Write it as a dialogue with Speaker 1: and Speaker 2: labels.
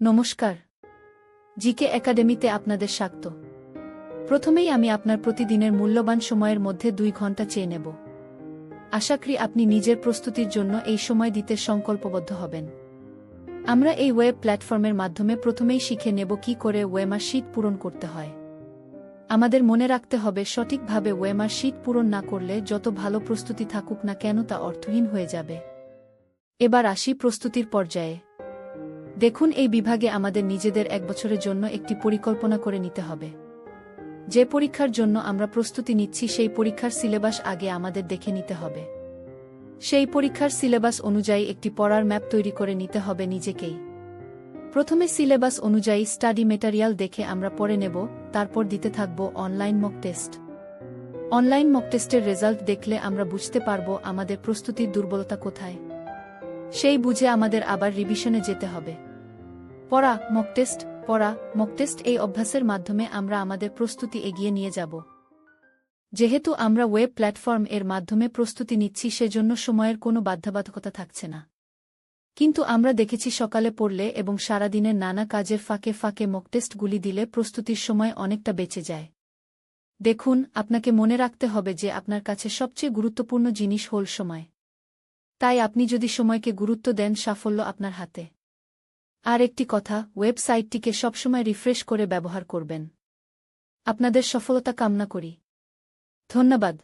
Speaker 1: নমস্কার, জিকে একাডেমিতে আপনাদের স্বাগত। প্রথমেই আমি আপনার প্রতিদিনের মূল্যবান সময়ের মধ্যে 2 ঘন্টা চেয়ে নেব। আশা করি আপনি নিজের প্রস্তুতির জন্য এই সময় দিতে সংকল্পবদ্ধ হবেন। আমরা এই ওয়েব প্ল্যাটফর্মের মাধ্যমে প্রথমেই শিখে নেব কি করে ওয়েমার শীট পূরণ করতে হয়। আমাদের মনে রাখতে হবে সঠিকভাবে ওয়েমার শীট পূরণ না করলে যত ভালো প্রস্তুতি থাকুক না কেন তা অর্থহীন হয়ে যাবে। এবার আসি প্রস্তুতির পর্যায়ে। দেখুন, এই বিভাগে আমাদের নিজেদের 1 বছরের জন্য একটি পরিকল্পনা করে নিতে হবে। যে পরীক্ষার জন্য আমরা প্রস্তুতি নিচ্ছি সেই পরীক্ষার সিলেবাস আগে আমাদের দেখে নিতে হবে। সেই পরীক্ষার সিলেবাস অনুযায়ী একটি পড়ার ম্যাপ তৈরি করে নিতে হবে নিজেকেই। প্রথমে সিলেবাস অনুযায়ী স্টাডি মেটেরিয়াল দেখে আমরা পড়ে নেব, তারপর দিতে থাকব online mock test. Online mock টেস্টের রেজাল্ট দেখলে আমরা বুঝতে পারব আমাদের প্রস্তুতির দুর্বলতা কোথায়। সেই বুঝে আমাদের আবার রিভিশনে যেতে হবে। পড়া, মক টেস্ট এই অভ্যাসের মাধ্যমে আমরা আমাদের প্রস্তুতি এগিয়ে নিয়ে যাব। যেহেতু আমরা ওয়েব প্ল্যাটফর্ম এর মাধ্যমে প্রস্তুতি নিচ্ছি সেজন্য সময়ের কোনো বাধ্যবাধকতা থাকছে না। কিন্তু আমরা দেখেছি সকালে পড়লে এবং সারাদিনের নানা কাজের ফাঁকে ফাঁকে মক টেস্টগুলি দিলে প্রস্তুতির সময় অনেকটা বেঁচে যায়। দেখুন, আপনাকে মনে রাখতে হবে যে আপনার কাছে সবচেয়ে গুরুত্বপূর্ণ জিনিস হল সময়। তাই আপনি যদি সময়কে গুরুত্ব দেন, সাফল্য আপনার হাতে। আর একটি কথা, ওয়েবসাইটটিকে সবসময় রিফ্রেশ করে ব্যবহার করবেন। আপনাদের সফলতা কামনা করি। ধন্যবাদ।